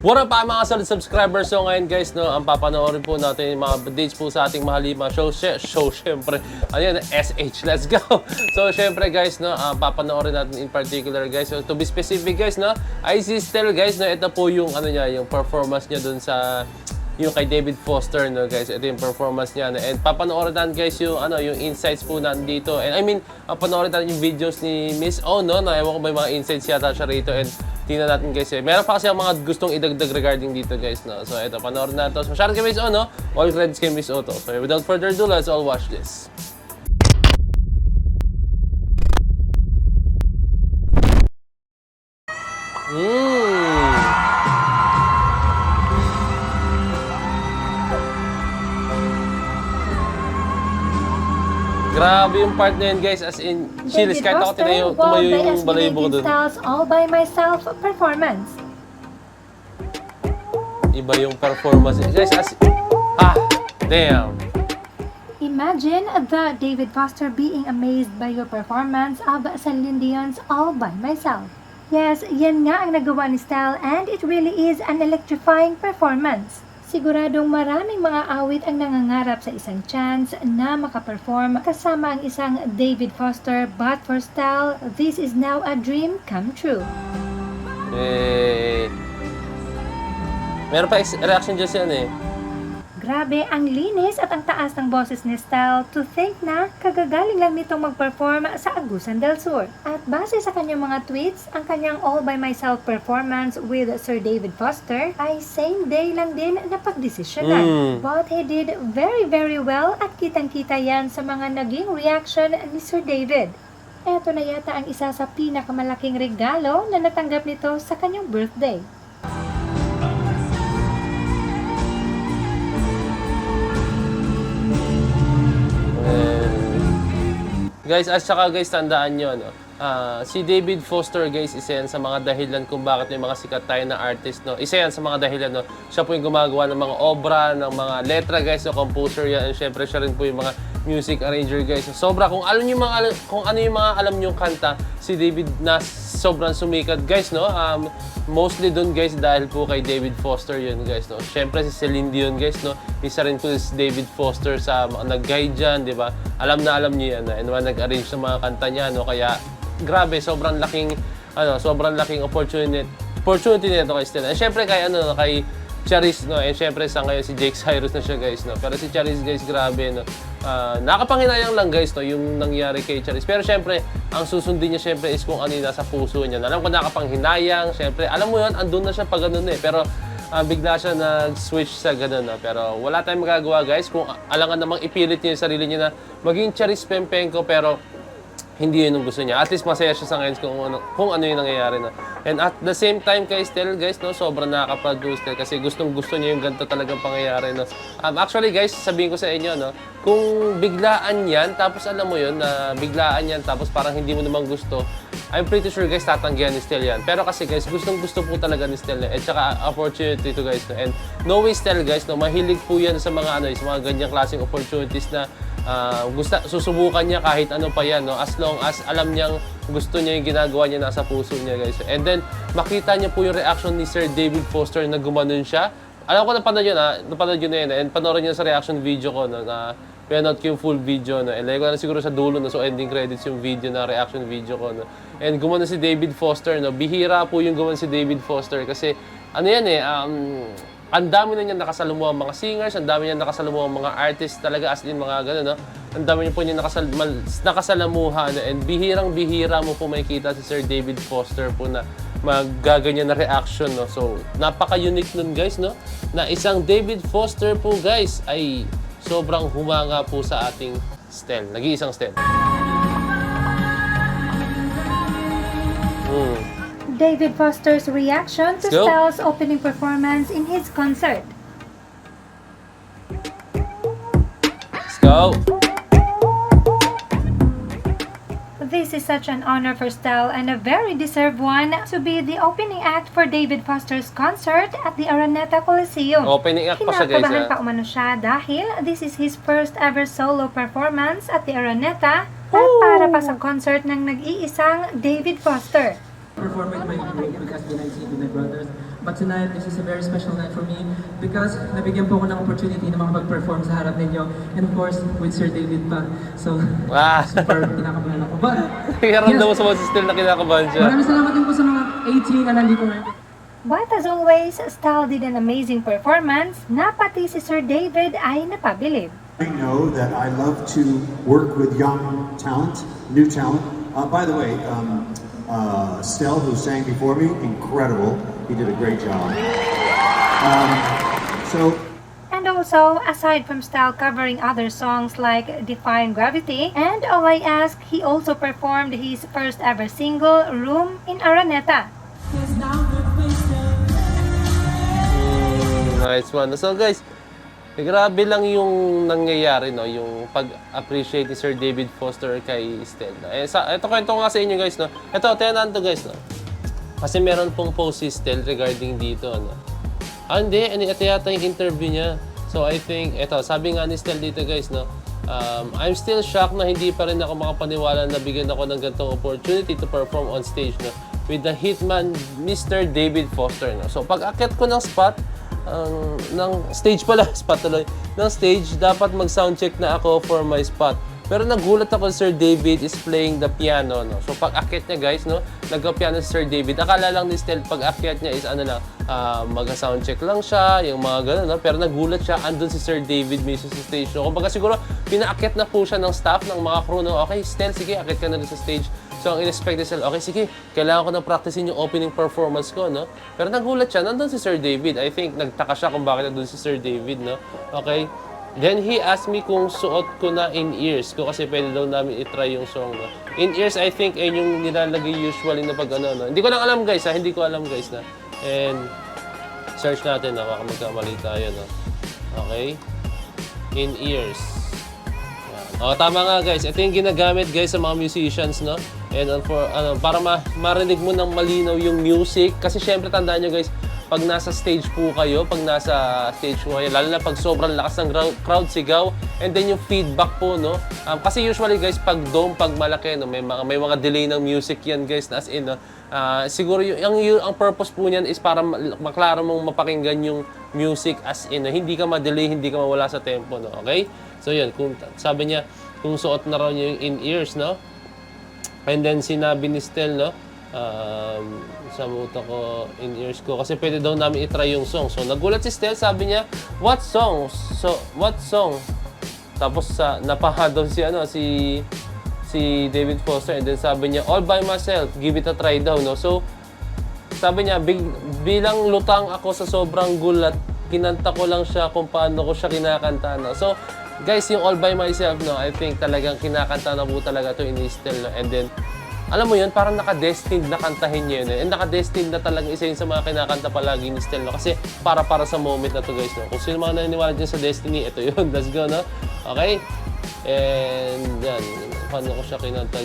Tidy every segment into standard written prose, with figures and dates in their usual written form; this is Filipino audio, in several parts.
What up mga solid subscribers? So ngayon guys, no, ang papanoorin po natin yung mga dates po sa ating mahalima show syempre. Ano yan? SH, let's go! So syempre guys, no, papanoorin natin in particular guys. So to be specific guys, no, I see still guys, no, ito po yung ano niya, yung performance niya dun sa yung kay David Foster, no guys. Ito yung performance niya, no? And papanoorin natin guys yung ano, yung insights po nandito. And I mean, panoorin natin yung videos ni Miss O, no? Ewan ko ba yung mga insights yata siya rito. And tingnan natin guys, meron pa kasi ang mga gustong idagdag regarding dito guys, no? So ito, panoorin natin. So shout out kay Miss O, no? All credits kay Miss O to. So without further ado, let's all watch this. Grabe yung part na yun guys, as in, chills, kahit ako tumayo yung balayibo ko dun. Styles All By Myself performance. Iba yung performance. Guys, as damn. Imagine the David Foster being amazed by your performance of Celine Dion's All By Myself. Yes, yan nga ang nagawa ni Style and it really is an electrifying performance. Siguradong maraming mga awit ang nangangarap sa isang chance na makaperform kasama ang isang David Foster, but for Style, this is now a dream come true. Meron pa reaction dyan siya eh. Grabe ang linis at ang taas ng boses ni Style, to think na kagagaling lang nitong mag-perform sa Agusan del Sur. At base sa kanyang mga tweets, ang kanyang All By Myself performance with Sir David Foster ay same day lang din na pagdesisyonan. But he did very well at kitang-kita yan sa mga naging reaction ni Sir David. Eto na yata ang isa sa pinakamalaking regalo na natanggap nito sa kanyang birthday. Guys, at saka guys, tandaan nyo, no? Si David Foster, guys, isa yan sa mga dahilan kung bakit may mga sikat tayo na artist, no? Isa yan sa mga dahilan, no? Siya po yung gumagawa ng mga obra, ng mga letra, guys, no? Composer yan, and syempre siya rin po yung mga music arranger, guys. So, sobra, kung ano yung mga alam nyong kanta, si David na sobrang sumikat, guys, no? Mostly dun, guys, dahil po kay David Foster yun, guys, no? Syempre si Celine Dion, guys, no? Isa rin po si David Foster sa nag-guide dyan, di ba? Alam niyo yan, and nag-arrange ng mga kanta niya, no? Kaya grabe, sobrang laking opportunity nito kay Stella. And syempre kay Charis, no? And syempre sa ngayon si Jake Cyrus na siya, guys, no? Pero si Charis, guys, grabe, no? Nakapanghinayang lang, guys, no? Yung nangyari kay Charis. Pero syempre, ang susundin niya syempre is kung ano yung nasa puso niya. Alam ko nakapanghinayang, syempre, alam mo yun, andun na siya pag ganun eh. Pero bigla siya nag-switch sa ganun, no? Pero wala tayong magagawa, guys, kung alangan namang ipilit niya yung sarili niya na maging Charis Pempenko, pero hindi yun ang gusto niya. At least masaya siya sa ngayon kung ano yung nangyayari na. And at the same time kay Stel, guys, no, sobrang nakaka-proud Stel kasi gustong-gusto niya yung ganito talagang pangyayari, no. Actually, guys, sabihin ko sa inyo, no, kung biglaan yan, tapos alam mo yun, na biglaan yan, tapos parang hindi mo naman gusto, I'm pretty sure, guys, tatanggihan ni Stel yan. Pero kasi, guys, gustong-gusto po talaga ni Stel, at saka opportunity to, guys, no. And no way, Stel, guys, no, mahilig po yan sa mga, sa mga ganyang klaseng opportunities na susubukan niya kahit ano pa yan, no? As long as alam niyang gusto niya yung ginagawa niya nasa puso niya, guys. And then, makita niya po yung reaction ni Sir David Foster na gumanon siya. Alam ko napanood yun, napanood yun na yun. And panoorin niyo sa reaction video ko, no? Na pinanood ko yung full video, no? And like ko na siguro sa dulo, no? So ending credits yung video na reaction video ko, no? And gumanon si David Foster, no? Bihira po yung gumanon si David Foster kasi ano yan ang dami na niya nakasalamuha mga singers, ang dami niya nakasalamuha mga artists talaga, as in mga gano'n, no? Ang dami niya po niya nakasalamuha, no? And bihirang-bihira mo po makikita si Sir David Foster po na magaganyan na reaction, no? So, napaka-unique nun, guys, no? Na isang David Foster po, guys, ay sobrang humanga po sa ating Stel. Nag-iisang Stel. David Foster's reaction to Style's opening performance in his concert. Let's go! This is such an honor for Style and a very deserved one to be the opening act for David Foster's concert at the Araneta Coliseum. Opening act pa siya, guys. Kinakabahan pa umano siya dahil this is his first ever solo performance at the Araneta at para pa sa concert ng nag-iisang David Foster. Performing my group because when I see my brothers, But tonight, this is a very special night for me because nabigyan po ako ng opportunity na makapag-perform sa harap ninyo. And of course, with Sir David pa. So, super kinakabahan ako. But, Karamdam mo sa boses still na kinakabahan siya. maraming salamat din po sa mga 18 na nandito ngayon. But as always, Style did an amazing performance na pati si Sir David ay napabilib. I know that I love to work with young talent, new talent. By the way, Stel, who sang before me, incredible. He did a great job. And also, aside from Style covering other songs like Defying Gravity and All I Ask, he also performed his first ever single, Room in Araneta. Nice one. So guys, grabe lang yung nangyayari, no? Yung pag-appreciate ni Sir David Foster kay Stel. Ito kwento ko nga sa inyo guys, no? Ito, tenan to guys, no? Kasi meron pong post si Stel regarding dito, no? Hindi, ito yata yung interview niya. So I think, sabi nga ni Stel dito guys, no? I'm still shocked na hindi pa rin ako makapaniwala na bigyan ako ng ganitong opportunity to perform on stage, no? With the hitman, Mr. David Foster, no? So pag akit ko ng spot, ng stage pala, spot tuloy, ng stage, dapat mag-soundcheck na ako for my spot. Pero nagulat ako, Sir David is playing the piano, no? So pag akyat niya guys, no, nagka-piano si Sir David. Akala lang ni Stel pag akyat niya is mag-soundcheck lang siya, yung mga gano'n, no? Pero nagulat siya, andun si Sir David mismo sa stage, no? Kumbaga siguro, pinaakyat na po siya ng staff, ng mga crew, no? Okay, Stel, sige, akyat ka na rin sa stage. So ang in-expect ni Stel, okay, sige, kailangan ko na practicein yung opening performance ko, no? Pero nagulat siya, nandun si Sir David. I think nagtaka siya kung bakit nandun si Sir David, no? Okay? Then he asked me kung suot ko na in-ears ko kasi pwede daw namin itry yung song, no? In-ears, I think, ay yung nilalagay usually na pag no? Hindi ko lang alam guys, ha? Hindi ko alam guys, na. And search natin, na baka magkamali tayo, no? Okay? In-ears. Tama nga guys, ito yung ginagamit guys sa mga musicians, no? And para marinig mo ng malinaw yung music. Kasi syempre tandaan nyo guys, pag nasa stage po kayo, lalo na pag sobrang lakas ng crowd sigaw, and then yung feedback po, no? Kasi usually guys, pag dome, pag malaki, no, may mga delay ng music yan guys, as in, no? Siguro ang purpose po niyan is para maklaro mong mapakinggan yung music as in, no? Hindi ka ma-delay, hindi ka mawala sa tempo, no? Okay? So yun, sabi niya, kung suot na raw niya yung in-ears, no? And then sinabi ni Stel, no? Sa muta ko, in-ears ko, kasi pwede daw namin itry yung song. So nagulat si Stel, sabi niya, what song? So, what song? Tapos napaha daw si David Foster, and then sabi niya, all by myself, give it a try daw, no? So, sabi niya, bilang lutang ako sa sobrang gulat, kinanta ko lang siya kung paano ko siya kinakanta, no? So, guys, yung all by myself, no, I think talagang kinakanta na po talaga ito ni Stel, no? And then, alam mo yun, parang naka-destined na kantahin niya yun. And naka-destined na talagang isa yun sa mga kinakanta palagi ni Stel, no? Kasi para sa moment na to guys, no? Kung sino mga naniniwala dyan sa destiny, ito yun. Let's go, no? Okay? And yan, paano ko siya kinanta.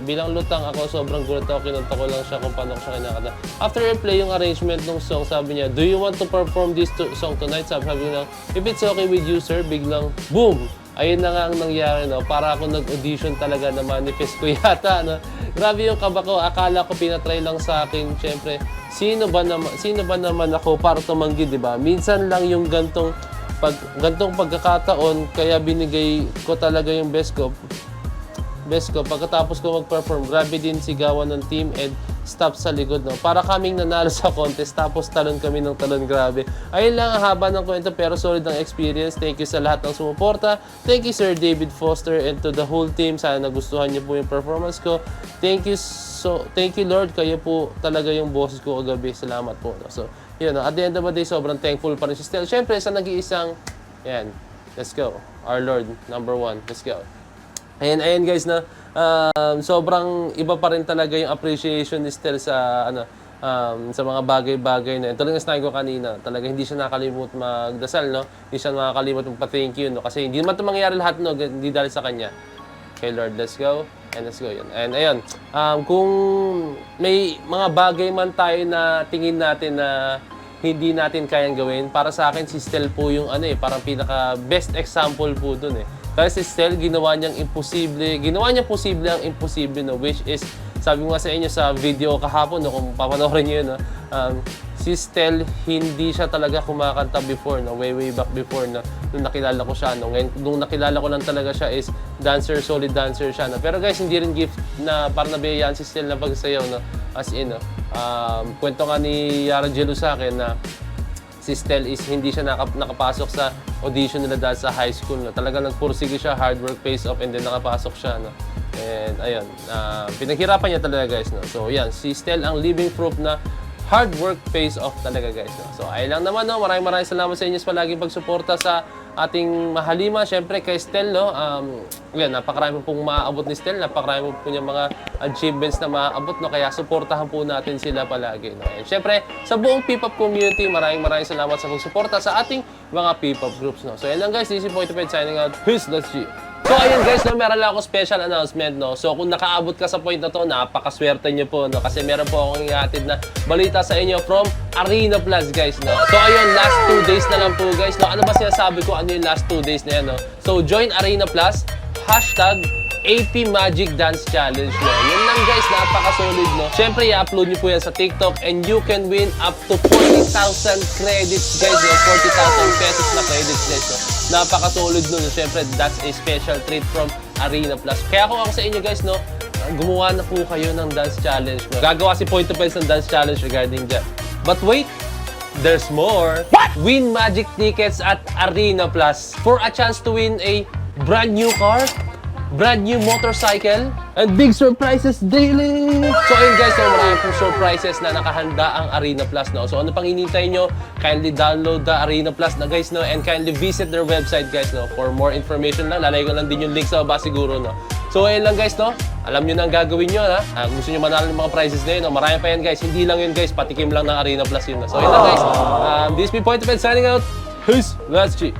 Bilang lutang ako, sobrang gulat ako, kinanta ko lang siya kung paano ko siya kinakanta. After I play yung arrangement ng song, sabi niya, do you want to perform this song tonight? Sabi niya, if it's okay with you, sir, biglang, boom! Ayun na nga ang nangyari, no? Para ako nag-audition talaga na manifest ko yata, no? Grabe yung kaba ko. Akala ko pinatry lang sa akin. Siyempre, sino ba naman ako para tumanggi, di ba? Minsan lang yung gantong pagkakataon, kaya binigay ko talaga yung best ko. Pagkatapos ko mag-perform, grabe din sigawan ng team and staff sa likod, no? Para kaming nanalo sa contest, tapos talon kami ng talon, grabe. Ayun lang ang haba ng kwento, pero solid ang experience. Thank you sa lahat ng sumuporta. Thank you Sir David Foster and to the whole team. Sana nagustuhan niyo po yung performance ko. Thank you Lord, kayo po talaga yung boses ko kagabi. Salamat po, no? So, yun, no? At the end of the day, sobrang thankful pa rin si Stel. Siyempre, sa nag-iisang, yan, let's go. Our Lord, number one, let's go. Ayan guys, na sobrang iba pa rin talaga yung appreciation ni Stel sa sa mga bagay-bagay na ito. Lang sinabi ko kanina, talaga hindi siya nakakalimot magdasal, no? Hindi siya nakakalimot magpa-thank you, no? Kasi hindi naman ito mangyayari lahat, no? Hindi dahil sa kanya. Okay Lord, let's go. And let's go yun. And ayun, kung may mga bagay man tayo na tingin natin na hindi natin kayang gawin, para sa akin si Stel po yung parang pinaka best example po dun, eh. Kasi si Stel, ginawa niyang posible ang imposible, no? Which is sabi ko nga sa inyo sa video kahapon, no, kung papanoorin nyo yun, no, si Stel, hindi siya talaga kumakanta before, no, way back before, na nung nakilala ko siya. No. Ngayon, nung nakilala ko lang talaga siya is dancer, solid dancer siya. No. Pero guys, hindi rin gift na para nabiyayaan si Stel na pagsayaw. No. As in, no, kwento nga ni Yara Jello sa akin na si Stel is hindi siya nakapasok sa audition nila dahil sa high school. No. Talagang nagpursige siya, hard work pays off, and then nakapasok siya. No. And ayun, pinaghirapan niya talaga guys. No. So yan, si Stel ang living proof na hard work pays off talaga guys. No. So ayun lang naman. No. Maraming salamat sa inyo sa palaging pagsuporta sa ating mahalima. Siyempre kay Stel, no, yan, napakarami pong maaabot ni Stel. Napakarami po niya mga achievements na maaabot. No. Kaya suportahan po natin sila palagi. No. And siyempre, sa buong P-pop community, maraming salamat sa pagsuporta sa ating mga P-pop groups. No. So yan lang guys, this is Pointoped signing out. Peace, let's see. So ayun guys, no, meron lang ako special announcement, no. So kung nakaabot ka sa point na to, napakaswerte niyo po, no, kasi meron po akong ihatid na balita sa inyo from Arena Plus guys, no. So ayun, last 2 days na lang po guys, no. Ano ba sinasabi ko, ano yung last 2 days na yan, no? So join Arena Plus, #AP Magic Dance Challenge, no. Yun lang guys, napaka-solid, no. Siyempre, i-upload niyo po yan sa TikTok and you can win up to 40,000 credits guys, no. 40,000 pesos na credits guys, no. Napaka-solid nun. Siyempre, that's a special treat from Arena Plus. Kaya kung ako sa inyo guys, no, gumawa na po kayo ng dance challenge. No? Gagawa si Pointoped ng dance challenge regarding that. But wait, there's more. What? Win magic tickets at Arena Plus for a chance to win a brand new car, brand new motorcycle, and big surprises daily! So ayun guys, no, marami pong surprises na nakahanda ang Arena Plus, no? So ano pang hinihintay nyo? Kindly download the Arena Plus na guys, no? And kindly visit their website guys, no? For more information lang, lalagay ko lang din yung link sa baba siguro, no? So ayun lang guys, no? Alam nyo na ang gagawin nyo, ha? Gusto nyo manalo ng mga prizes na yun, no? Marami pa yan guys, hindi lang yun guys, patikim lang ng Arena Plus yun, no? So ayun lang guys, this is me Pointoped signing out. Peace! Let's see!